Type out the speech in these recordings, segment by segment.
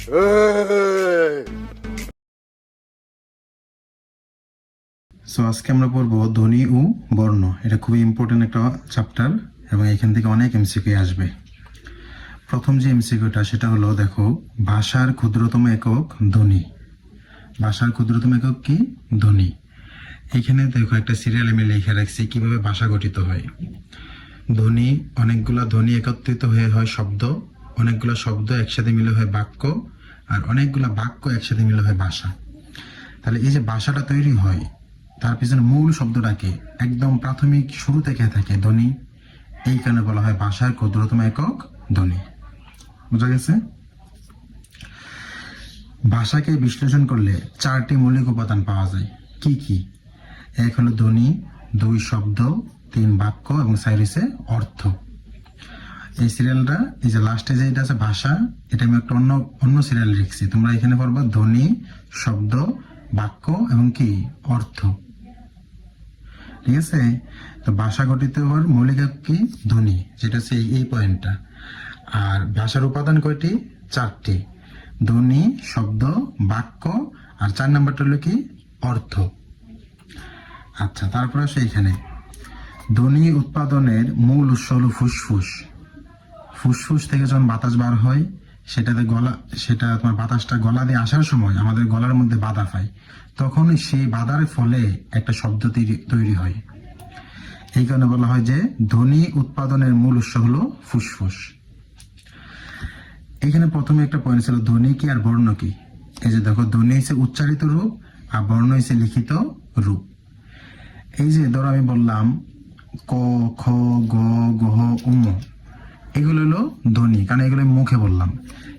So আজকে আমরা পড়বো ধ্বনি ও বর্ণ। এটা খুবই ইম্পর্টেন্ট একটা চ্যাপ্টার এবং এখান থেকে অনেক এমসিকিউ আসবে। প্রথম যে এমসিকিউটা সেটা হলো, দেখো, ভাষার ক্ষুদ্রতম একক ধ্বনি। ভাষার ক্ষুদ্রতম একক কি? ধ্বনি। এখানে দেখো একটা সিরিয়াল আমি লিখে রাখছি কিভাবে ভাষা গঠিত হয়। ধ্বনি, অনেকগুলা ধ্বনি একত্রিত হয়ে হয় শব্দ, অনেকগুলো শব্দ একসাথে মিলে হয় বাক্য, আর অনেকগুলা বাক্য একসাথে মিলে হয় ভাষা। তাহলে এই যে ভাষাটা তৈরি হয় তার পিছনে মূল শব্দটাকে একদম প্রাথমিক শুরু থেকে থাকে ধ্বনি। এই কারণে বলা হয় ভাষার ক্ষুদ্রতম একক ধ্বনি। বুঝা গেছে? ভাষাকে বিশ্লেষণ করলে 4টি মৌলিক উপাদান পাওয়া যায়। কি কি? এক হলো ধ্বনি, 2 শব্দ, 3 বাক্য এবং 4 হচ্ছে অর্থ। এই সিরিয়ালটা, এই যে লাস্টে যেটা আছে ভাষা, এটা আমি একটা অন্য সিরিয়াল লিখছি। তোমরা এখানে পড়বা ধ্বনি, শব্দ, বাক্য এবং কি অর্থ। ঠিক আছে? তো ভাষা গঠিত হওয়ার মৌলিক একক কি? ধ্বনি, যেটা হচ্ছে এই পয়েন্টটা। আর ভাষার উপাদান কয়টি? 4টি। ধ্বনি, শব্দ, বাক্য, আর 4 নাম্বারটা হলো কি? অর্থ। আচ্ছা, তারপর আসে এখানে ধ্বনি উৎপাদনের মূল উৎস হলো ফুসফুস। ফুসফুস থেকে যখন বাতাস বার হয় সেটা তোমার বাতাসটা গলা দিয়ে আসার সময় আমাদের গলার মধ্যে বাধা পায়, তখন সেই বাধার ফলে একটা শব্দ তৈরি হয়। এই কারণে বলা হয় যে ধ্বনি উৎপাদনের মূল উৎস হলো ফুসফুস। এখানে প্রথমে একটা পয়েন্ট ছিল ধ্বনি কি আর বর্ণ কি। এই যে দেখো, ধ্বনি হচ্ছে উচ্চারিত রূপ আর বর্ণ হচ্ছে লিখিত রূপ। এই যে ধরো আমি বললাম ক, খ, গ, ঘ, উম, এগুলো হলো ধ্বনি, কারণ এগুলো আমি মুখে বললাম।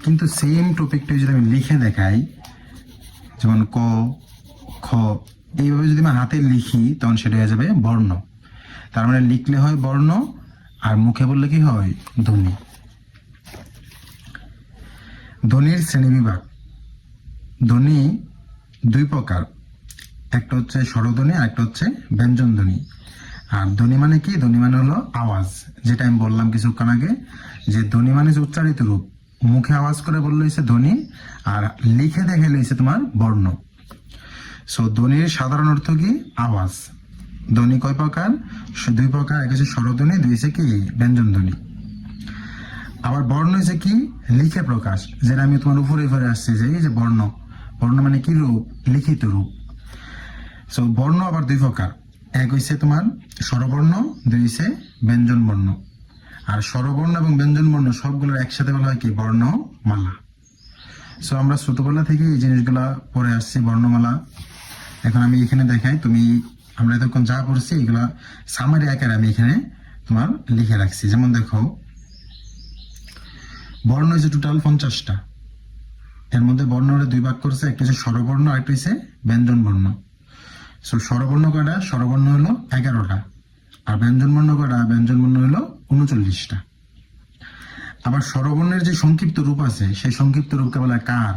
কিন্তু সেম টপিকটা যদি আমি লিখে দেখাই, যেমন ক, খ, এইভাবে যদি আমি হাতে লিখি তখন সেটা হয়ে যাবে বর্ণ। তার মানে লিখলে হয় বর্ণ আর মুখে বললে কি হয়? ধ্বনি। ধ্বনির শ্রেণীবিভাগ। ধ্বনি 2 প্রকার, একটা হচ্ছে স্বরধ্বনি আর একটা হচ্ছে ব্যঞ্জন ধ্বনি। আর ধ্বনি মানে কি? ধ্বনি মানে হলো আওয়াজ, যেটা আমি বললাম কিছুক্ষণ আগে, যে ধ্বনি মানে হচ্ছে উচ্চারিত রূপ। মুখে আওয়াজ করে বললে হচ্ছে ধ্বনি, আর লিখে দেখাইলে হচ্ছে তোমার বর্ণ। সো ধ্বনির সাধারণ অর্থ কি? আওয়াজ। ধ্বনি কয় প্রকার? 2 প্রকার, এক হচ্ছে স্বরধ্বনি, 2 হচ্ছে কি? ব্যঞ্জন ধ্বনি। আবার বর্ণ হচ্ছে কি? লিখে প্রকাশ, যেটা আমি তোমার উপরে আসছি যে এই যে বর্ণ। বর্ণ মানে কি রূপ? লিখিত রূপ। সো বর্ণ আবার 2 প্রকার, এক হচ্ছে তোমার স্বরবর্ণ, 2 হচ্ছে ব্যঞ্জন বর্ণ। আর স্বরবর্ণ এবং ব্যঞ্জন বর্ণ সবগুলোর একসাথে বলা হয় কি? বর্ণমালা। সো আমরা ছোটবেলা থেকে এই জিনিসগুলা পড়ে আসছি, বর্ণমালা। এখন আমি এখানে দেখাই, আমরা এতক্ষণ যা পড়ছি এগুলা সামারি আকারে আমি এখানে তোমার লিখে রাখছি। যেমন দেখো, বর্ণ হচ্ছে টোটাল 50টা। এর মধ্যে বর্ণ হলে 2 ভাগ করছে, একটা হচ্ছে স্বরবর্ণ আর একটা হচ্ছে ব্যঞ্জন বর্ণ। সো স্বরবর্ণ কয়টা? স্বরবর্ণ হলো 11টা। আর ব্যঞ্জন বর্ণ কয়টা? ব্যঞ্জন বর্ণ হলো 39টা। আবার স্বরবর্ণের যে সংক্ষিপ্ত রূপ আছে সেই সংক্ষিপ্ত রূপকে বলা হয় কার।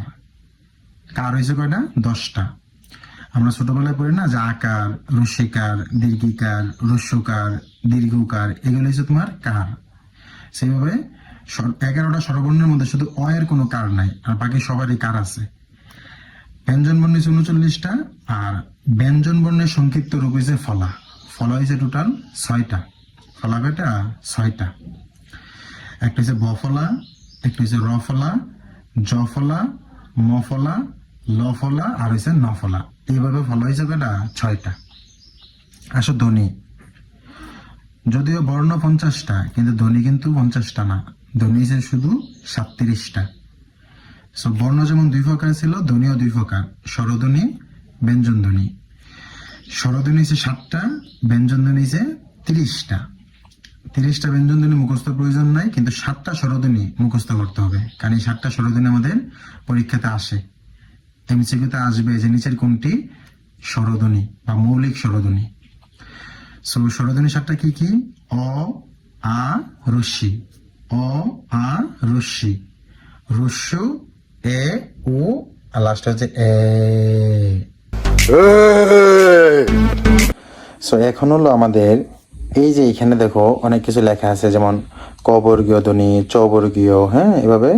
কার হয়েছে কয়টা? 10টা। আমরা ছোটবেলায় পড়ি না যে আকার, রস্যিকার, দীর্ঘিকার, হ্রস্বকার, দীর্ঘকার, এগুলো হচ্ছে তোমার কার। সেইভাবে 11টা স্বরবর্ণের মধ্যে শুধু অ এর কোনো কার নাই, আর বাকি সবারই কার আছে। ব্যঞ্জন বর্ণ হচ্ছে 39টা। আর ব্যঞ্জন বর্ণের সংক্ষিপ্ত রূপ হয়েছে ফলা। ফলা হয়েছে টোটাল 6টা। ফলা কয়টা? 6টা। একটা হচ্ছে বফলা, একটা হচ্ছে রফলা, জফলা, মফলা, লফলা, আর হচ্ছে নফলা। এইভাবে ফলা হয়েছে কয়টা? 6টা। আসো ধ্বনি। যদিও বর্ণ 50টা, কিন্তু ধ্বনি কিন্তু 50টা না। ধ্বনি হচ্ছে শুধু 37টা। সো বর্ণ যেমন 2 প্রকার ছিল, ধ্বনিও 2 প্রকার, স্বরধ্বনি, ব্যঞ্জন ধ্বনি। স্বরধ্বনি হচ্ছে 7টা, ব্যঞ্জন ধ্বনি হচ্ছে 30টা। 30টা ব্যঞ্জন ধ্বনি মুখস্থ প্রয়োজন নাই, কিন্তু 7টা স্বরধ্বনি মুখস্থ করতে হবে, কারণ এই 7টা স্বরধ্বনি আমাদের পরীক্ষাতে আসে। এমসিকিউতে আসবে যে নিচের কোনটি স্বরধ্বনি বা মৌলিক স্বরধ্বনি। সো স্বরধ্বনি 7টা কি কি? অ, আ, রস্যি, অ, আ, রস্যি, হ্রস্ব, এ, ও, আর লাস্ট হচ্ছে এ। সো এখন হলো আমাদের এই যে এখানে দেখো অনেক কিছু লেখা আছে, যেমন ক বর্গীয় ধ্বনি, চ বর্গীয়, হ্যাঁ, এভাবে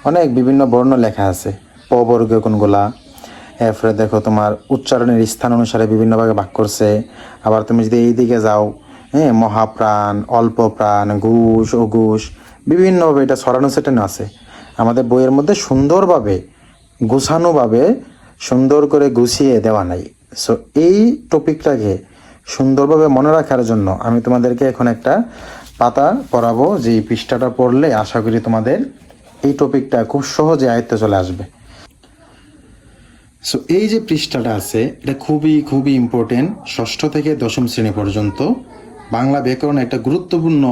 অনেক বিভিন্ন বর্ণ লেখা আছে, প বর্গীয় কোনগুলা। এরপরে দেখো তোমার উচ্চারণের স্থান অনুসারে বিভিন্ন ভাগে ভাগ করছে। আবার তুমি যদি এই দিকে যাও, হ্যাঁ, মহাপ্রাণ, অল্প প্রাণ, ঘুষ, অঘুষ, বিভিন্নভাবে এটা ছড়ানো ছেটানো আছে। আমাদের বইয়ের মধ্যে সুন্দরভাবে গুছানোভাবে সুন্দর করে গুছিয়ে দেওয়া নাই। সো এই টপিকটাকে সুন্দরভাবে মনে রাখার জন্য আমি তোমাদেরকে এখন একটা পাতা পড়াবো, যে এই পৃষ্ঠাটা পড়লে আশা করি তোমাদের এই টপিকটা খুব সহজে আয়ত্তে চলে আসবে। সো এই যে পৃষ্ঠাটা আছে এটা খুবই খুবই ইম্পর্টেন্ট, ষষ্ঠ থেকে দশম শ্রেণী পর্যন্ত। বাংলা ব্যাকরণ একটা গুরুত্বপূর্ণ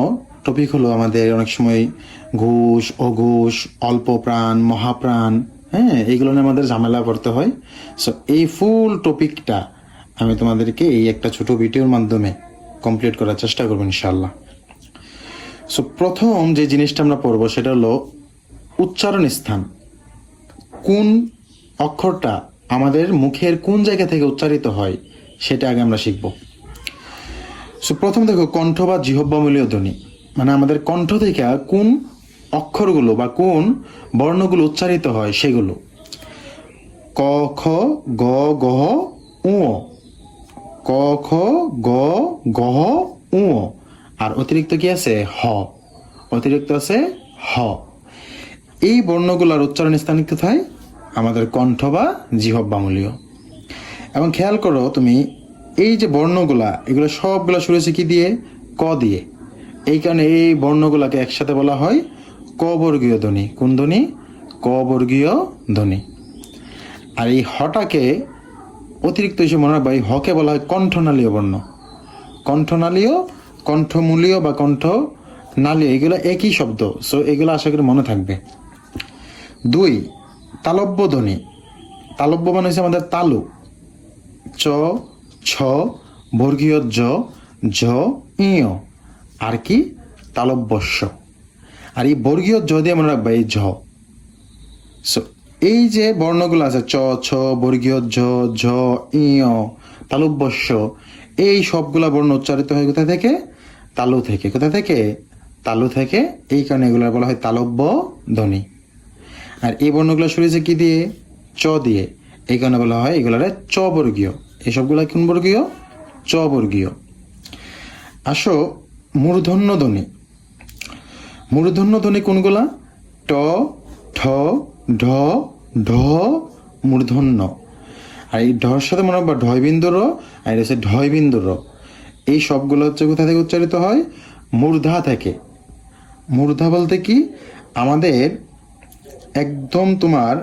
টপিক হলো আমাদের অনেক সময় ঘুষ, অঘুষ, অল্প প্রাণ, মহাপ্রাণ, হ্যাঁ, এইগুলো নিয়ে আমাদের ঝামেলা করতে হয়। সো এই ফুল টপিকটা আমি তোমাদেরকে এই একটা ছোট ভিডিওর মাধ্যমে কমপ্লিট করার চেষ্টা করবো ইনশাল্লাহ। সো প্রথম যে জিনিসটা আমরা পড়বো সেটা হলো উচ্চারণ স্থান। কোন অক্ষরটা আমাদের মুখের কোন জায়গা থেকে উচ্চারিত হয় সেটা আগে আমরা শিখব। সো প্রথম দেখো কণ্ঠ বা জিহ্বামূলীয় ধ্বনি, মানে আমাদের কণ্ঠ থেকে কোন অক্ষরগুলো বা কোন বর্ণগুলো উচ্চারিত হয় সেগুলো। ক খ গ গহ উ, ক খ গ গহ উ, আর অতিরিক্ত কি আছে হ, অতিরিক্ত আছে হ। এই বর্ণগুলোর উচ্চারণ স্থান কোথায়? আমাদের কণ্ঠ বা জিহ্বামূলীয়। এবং খেয়াল করো তুমি, এই যে বর্ণগুলা এগুলো সবগুলা শুরু হয়েছে কি দিয়ে? ক দিয়ে। এই কারণে এই বর্ণগুলাকে একসাথে বলা হয় ক বর্গীয় ধ্বনি। কোন ধ্বনি? ক বর্গীয় ধ্বনি। আর এই হটাকে অতিরিক্ত হিসেবে মনে রাখবা, এই হকে বলা হয় কণ্ঠনালীয় বর্ণ। কণ্ঠনালীয়, কণ্ঠমূলীয় বা কণ্ঠনালীয় এগুলো একই শব্দ। সো এগুলো আশা করি মনে থাকবে। 2 তালব্য ধ্বনি। তালব্য মানে হচ্ছে আমাদের তালু। চ, ছ, বর্গীয় জ, ঝ, ইয়, আর কি তালব্যস্য। আর এই বর্গীয় জ দিয়ে মনে রাখবা এই ঝ। সো এই যে বর্ণগুলো আছে চ, ছ, বর্গীয় ঝ, ঝ, ইয়, তালব্যস্য, এই সবগুলা বর্ণ উচ্চারিত হয় কোথা থেকে? তালু থেকে। কোথা থেকে? তালু থেকে। এই কারণে এগুলো বলা হয় তালব্য ধ্বনি। আর এই বর্ণগুলো শুরু হয়েছে কি দিয়ে? চ দিয়ে। এই কারণে বলা হয় এগুলারে চ বর্গীয়। এই সবগুলা কোন বর্গীয়? চ বর্গীয়। আসো মূর্ধন্য ধ্বনি। মূর্ধন্য ধ্বনি কোনগুলা? ট, ঠ, ঢ, ঢ, মূর্ধন্য। আর এই ঢর সাথে মনে রাখবা ঢয় বিন্দু র, আর এটা হচ্ছে ঢয় বিন্দু র। এই সবগুলো হচ্ছে কোথা থেকে উচ্চারিত হয়? মূর্ধা থেকে। মূর্ধা বলতে কি? আমাদের একদম তোমার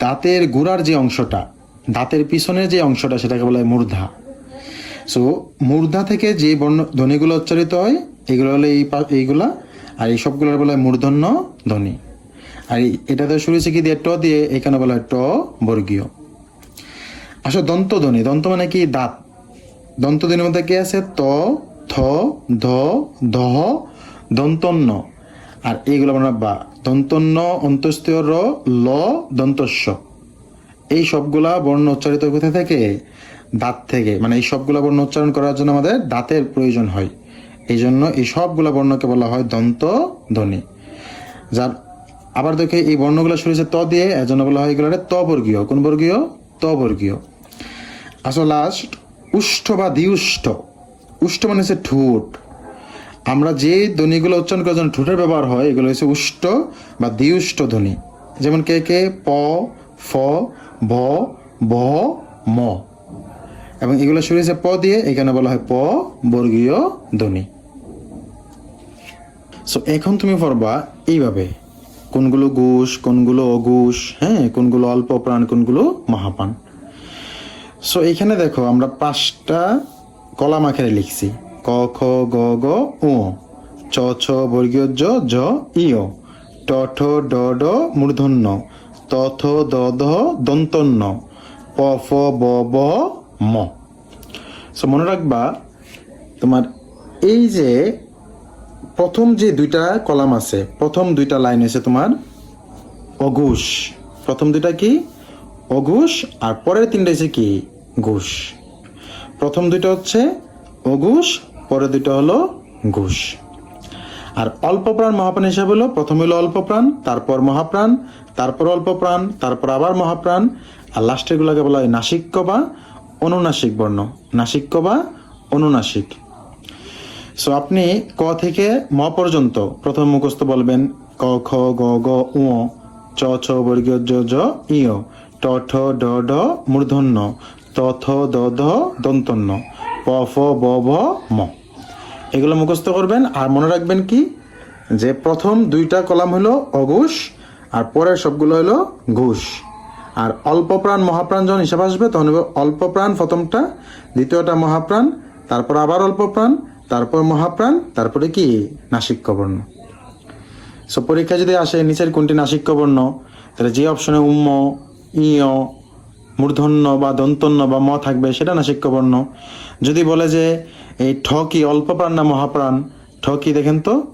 দাঁতের গোড়ার যে অংশটা, দাঁতের পিছনের যে অংশটা, সেটাকে বলা হয় মূর্ধা। সো মূর্ধা থেকে যে বর্ণ ধ্বনিগুলো উচ্চারিত হয় এগুলো হলো এইগুলা, আর এই সবগুলোর বলা হয় মূর্ধন্য ধ্বনি। আর এটাতে শুরু হয়েছে কি দিয়ে? ট দিয়ে। এখানে বলা হয় ট বর্গীয়। আসলে দন্ত ধ্বনি। দন্ত মানে কি? দাঁত। দন্ত ধ্বনির মধ্যে কি আছে? ত, থ, ধ, দহ, দন্তন্য। আর এইগুলো মানে বা দন্তন্য, অন্তস্থীয় র, ল, দন্তস্য। এই সবগুলা বর্ণ উচ্চারিত কোথা থেকে? দাঁত থেকে। মানে এই সবগুলা বর্ণ উচ্চারণ করার জন্য আমাদের দাঁতের প্রয়োজন হয়। এই জন্য এই সবগুলা বর্ণকে বলা হয় দন্ত ধ্বনি। যার আবার দেখে এই বর্ণগুলো শুরু হয়েছে ত দিয়ে, এর জন্য বলা হয় এগুলো ত বর্গীয়। কোন বর্গীয়? ত বর্গীয়। আসলে লাস্ট উষ্ঠ বা দ্বিউষ্ঠ। উষ্ঠ মানে হচ্ছে ঠোঁট। আমরা যে ধ্বনিগুলো উচ্চারণ করার জন্য ঠোঁটের ব্যবহার হয় এগুলো হচ্ছে উষ্ঠ বা দ্বিউষ্ঠ ধ্বনি। যেমন কে কে? প, ফ, ভ, ব, ম। এবং এগুলো শুরু হয়েছে প দিয়ে, এখানে বলা হয় প বর্গীয় ধ্বনি। সো এখন তুমি পড়বা এইভাবে, কোনগুলো ঘুষ, কোনগুলো অঘুষ, হ্যাঁ, কোনগুলো অল্প প্রাণ, কোনগুলো মহাপ্রাণ। সো এখানে দেখো আমরা 5টা কলাম আকারে লিখছি। ক খ গ গ উ, চ ছ বর্গীয় জ, ঝ, ইয়, ট ঠ ড ঢ মূর্ধন্য, ত থ দ ধ দন্তন্য, প ফ ব ব ম। সো মনে রাখবা তোমার এই যে প্রথম যে 2টা কলাম আছে, প্রথম 2টা লাইন হচ্ছে তোমার অঘুষ। প্রথম 2টা কি? অঘুষ। আর পরের 3টা হচ্ছে কি? ঘুষ। প্রথম 2টা হচ্ছে অঘুষ, পরের 2টা হলো ঘুষ। আর অল্প প্রাণ মহাপ্রাণ হিসাবে হলো প্রথম হলো অল্প প্রাণ, তারপর মহাপ্রাণ, তারপর অল্প প্রাণ, তারপর আবার মহাপ্রাণ, আর লাস্টের গুলোকে বলা হয় নাসিক্য বা অনুনাসিক বর্ণ। নাসিক্য বা অনুনাসিক। সো আপনি ক থেকে ম পর্যন্ত প্রথম মুখস্থ বলবেন ক খ গ গ উ, চ ছ বর্গীয় জ জ ইয়, ট ঠ ড ঢ মূর্ধন্য, ত থ দ ধ দন্তন্য, প ফ ব ভ ম। এগুলো মুখস্থ করবেন। আর মনে রাখবেন কি, যে প্রথম দুইটা কলাম হলো অঘোষ আর পরের সবগুলো হলো ঘোষ। আর অল্প প্রাণ মহাপ্রাণ যখন হিসাব আসবে তখন হবে অল্প প্রাণ প্রথমটা, দ্বিতীয়টা মহাপ্রাণ, তারপর আবার অল্প প্রাণ, তারপর মহাপ্রাণ, তারপরে কি নাসিক্য বর্ণ। সো পরীক্ষা যদি আসে নিচের কোনটি নাসিক্য বর্ণ, তাহলে যে অপশনে উম্ম, ইয়, মূর্ধন্য বা দন্তন্য বা ম থাকবে সেটা নাসিক্য বর্ণ। যদি বলে যে এই ঠ কি অল্প প্রাণ না মহাপ্রাণ, ঠ কি দেখেন তো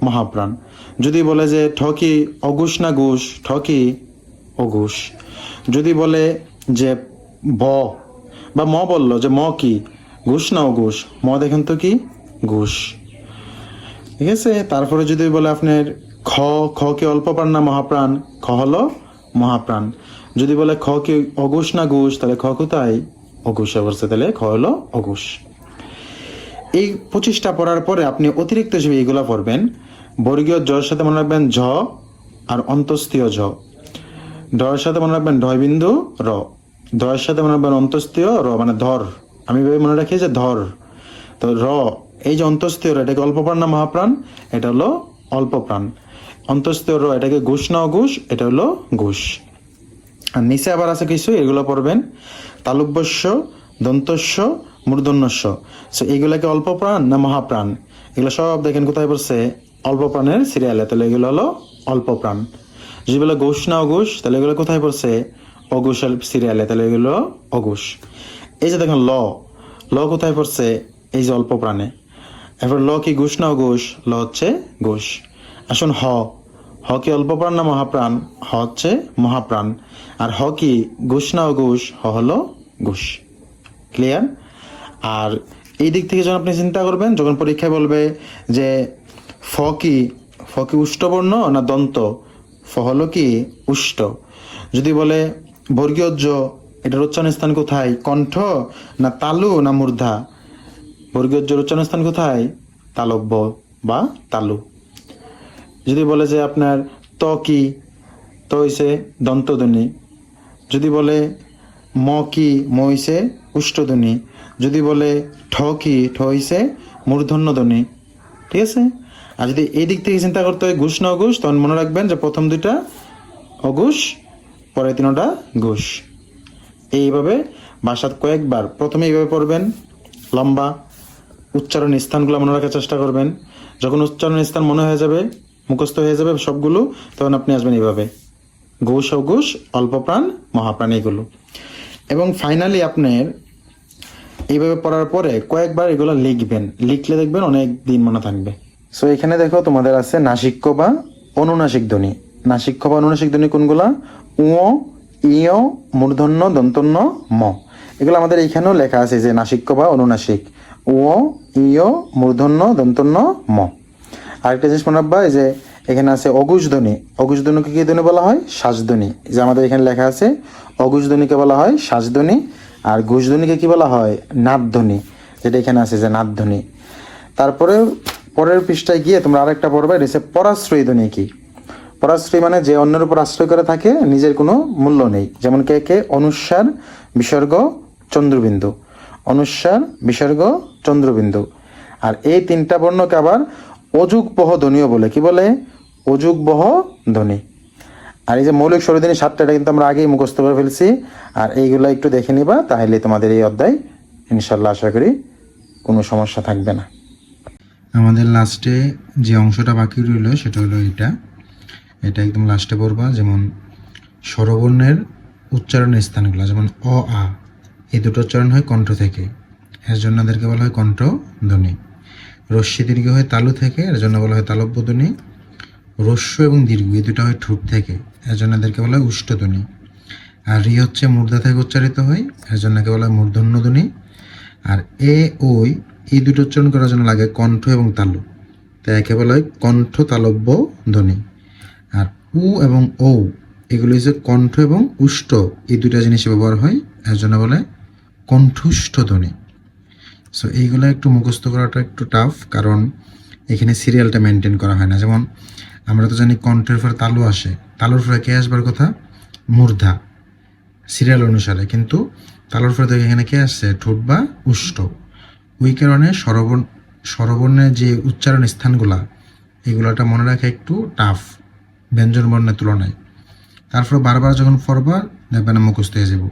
মহাপ্রাণ। যদি বলে যে ঠ কি অঘোষ না ঘোষ, ঠ কি অঘোষ। যদি বলে যে ব বা ম বললো যে ম কি ঘোষ না অঘোষ, ম দেখেন তো কি ঘোষ। ঠিক আছে। তারপরে যদি বলে আপনার খ, খ কি অল্প প্রাণ না মহাপ্রাণ, খ হলো মহাপ্রাণ। যদি বলে খ কি অঘোষ না ঘোষ, তাহলে খ কোথায় অঘোষ অবস্থা, তাহলে খ হলো অঘোষ। এই 25টা পড়ার পরে আপনি অতিরিক্ত হিসেবে এইগুলা পড়বেন। বর্গীয় জ এর সাথে মনে রাখবেন ঝ, আর অন্তস্থীয় ঝ। ড এর সাথে মনে রাখবেন ঢয় বিন্দু র, দ এর সাথে মনে রাখবেন অন্তস্থীয় র মানে ধর। আমি ভেবে মনে রাখি যে ধর। তো র, এই যে অন্তস্থীয় র, এটাকে অল্প প্রাণ না মহাপ্রাণ, এটা হলো অল্প প্রাণ। অন্তস্থীয় র, এটাকে ঘোষ না অঘোষ, এটা হলো ঘোষ। আর নিচে আবার আছে কিছু, এগুলো পড়বেন তালব্যস্য, দন্তস্য, মূর্ধন্যস্য। সো এইগুলাকে অল্প প্রাণ না মহাপ্রাণ, এগুলো সব দেখেন কোথায় পড়ছে অল্প প্রাণের সিরিয়ালে, তাহলে এগুলো হলো অল্প প্রাণ। যদি বলে ঘোষ না অঘোষ, তাহলে এগুলো কোথায় পড়ছে অঘোষের সিরিয়ালে, তাহলে এগুলো অঘোষ। এই যে দেখেন ল, ল কোথায় পড়ছে এই যে অল্প প্রাণে। এরপর ল কি ঘোষ না অঘোষ, ল হচ্ছে ঘোষ। আসুন হ, হ কি অল্প প্রাণ না মহাপ্রাণ, হ হচ্ছে মহাপ্রাণ। আর হ কি ঘোষ না অঘোষ, হ হলো ঘোষ। ক্লিয়ার? আর এই দিক থেকে যখন আপনি চিন্তা করবেন, যখন পরীক্ষায় বলবে যে ফ কি, ফ কি উষ্টবর্ণ না দন্ত, ফ হলো কি উষ্ট। যদি বলে বর্গীয় জ, এটার উচ্চারণ স্থান কোথায়, কণ্ঠ না তালু না মূর্ধা, বর্গীয় জের উচ্চারণ স্থান কোথায়, তালব্য বা তালু। যদি বলে যে আপনার ত কি, ত হইছে দন্তধ্বনি। যদি বলে ম কি, ম হইছে উষ্টধ্বনি। যদি বলে ঠ কি, ঠ হইছে মূর্ধন্য ধ্বনি। ঠিক আছে। আর যদি এই দিক থেকে চিন্তা করতে হয় ঘোষ না অঘোষ, তখন মনে রাখবেন যে প্রথম দুইটা অঘোষ, পরে তিনটা ঘোষ। এইভাবে বাসাত কয়েকবার প্রথমে এইভাবে পড়বেন, লম্বা উচ্চারণ স্থানগুলো মনে রাখার চেষ্টা করবেন। যখন উচ্চারণ স্থান মনে হয়ে যাবে, মুখস্থ হয়ে যাবে সবগুলো, তখন আপনি আসবেন এইভাবে ঘোষ অঘোষ, অল্প প্রাণ, মহাপ্রাণ, এগুলো। এবং ফাইনালি আপনার এইভাবে পড়ার পরে কয়েকবার এগুলো লিখবেন, লিখলে দেখবেন অনেক দিন মনে থাকবে। সো এখানে দেখো তোমাদের আছে নাসিক্য বা অনুনাসিক ধ্বনি। নাসিক্য বা অনুনাসিক ধ্বনি কোনগুলা, উ, ইয়, মূর্ধন্য, দন্তন্য, ম। এগুলো আমাদের এইখানেও লেখা আছে যে নাসিক্য বা অনুনাসিক, উ, ইয়, মূর্ধন্য, দন্তন্য, ম। আরেকটা জিনিস মনে রাখবা, এই যে এখানে আছে অঘোষ ধ্বনি। অঘোষ ধ্বনিকে কি ধ্বনি বলা হয়, শ্বাসধ্বনি। যে আমাদের এখানে লেখা আছে অঘোষ ধ্বনিকে বলা হয় শ্বাসধ্বনি, আর ঘোষ ধ্বনিকে কি বলা হয়, নাদধ্বনি, যেটা এখানে আছে যে নাদধ্বনি। তারপরে পরের পৃষ্ঠায় গিয়ে তোমরা আরেকটা পড়বে, এটা হচ্ছে পরাশ্রয়ী ধ্বনি। কি পরাশ্রয়ী মানে যে অন্যের উপর আশ্রয় করে থাকে, নিজের কোনো মূল্য নেই। যেমন কে কে, অনুস্বার, বিসর্গ, চন্দ্রবিন্দু। অনুস্বার, বিসর্গ, চন্দ্রবিন্দু। আর এই তিনটা বর্ণকে আবার অযুগ্বহ ধ্বনিও বলে। কি বলে, অযুগ্বহ ধ্বনি। আর এই যে মৌলিক স্বরধ্বনি 7টা, এটা কিন্তু আমরা আগেই মুখস্থ করে ফেলছি। আর এইগুলো একটু দেখে নিবা, তাহলে তোমাদের এই অধ্যায় ইনশাল্লাহ আশা করি কোনো সমস্যা থাকবে না। আমাদের লাস্টে যে অংশটা বাকি রইল সেটা হলো এটা একদম লাস্টে পড়বা। যেমন স্বরবর্ণের উচ্চারণের স্থানগুলো, যেমন অ, আ, এই দুটো উচ্চারণ হয় কণ্ঠ থেকে, এর জন্য এদেরকে বলা হয় কণ্ঠ ধ্বনি। রস্যি দীর্ঘ হয় তালু থেকে, এর জন্য বলা হয় তালব্য ধ্বনি। রস্য এবং দীর্ঘ এই দুটো হয় ঠোঁট থেকে, এর জন্য এদেরকে বলা হয় উষ্ট ধ্বনি। আর রি হচ্ছে মূর্ধা থেকে উচ্চারিত হয়, এর জন্য একে বলা হয় মূর্ধন্য ধ্বনি। আর এ, ওই, এই দুটো উচ্চারণ করার জন্য লাগে কণ্ঠ এবং তালু, তাই একে বলা হয় কণ্ঠ তালব্য ধ্বনি। আর উ এবং ঔ এগুলো হচ্ছে কণ্ঠ এবং উষ্ঠ, এই দুটা জিনিস ব্যবহার হয়, এর জন্য বলে কণ্ঠস্থ ধ্বনি। সো এইগুলো একটু মুখস্থ করাটা একটু টাফ, কারণ এখানে সিরিয়ালটা মেনটেন করা হয় না। যেমন আমরা তো জানি কণ্ঠের পরে তালু আসে, তালুর পরে কে আসবার কথা? মূর্ধা, সিরিয়াল অনুসারে। কিন্তু তালুর পরে দেখে এখানে কে আসছে? ঠোঁট বা উষ্ঠ। ওই কারণে স্বরবর্ণের যে উচ্চারণ স্থানগুলা, এগুলোটা মনে রাখা একটু টাফ ব্যঞ্জন বর্ণের তুলনায়। তারপর বারবার যখন পড়বা দেখবে না মুখস্থ হয়ে যাব।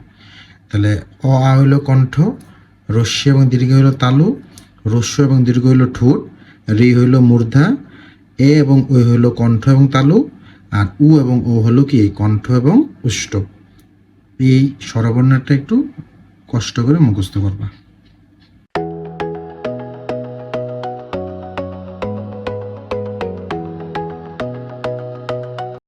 তাহলে অ আ হইল কণ্ঠ, রস্য এবং দীর্ঘ হইল তালু, রস্য এবং দীর্ঘ হইল ঠোঁট, রি হইল মূর্ধা, এ এবং ওই হইল কণ্ঠ এবং তালু, আর উ এবং ও হলো কি? কণ্ঠ এবং উষ্ঠ। এই স্বরবর্ণটা একটু কষ্ট করে মুখস্থ করবা।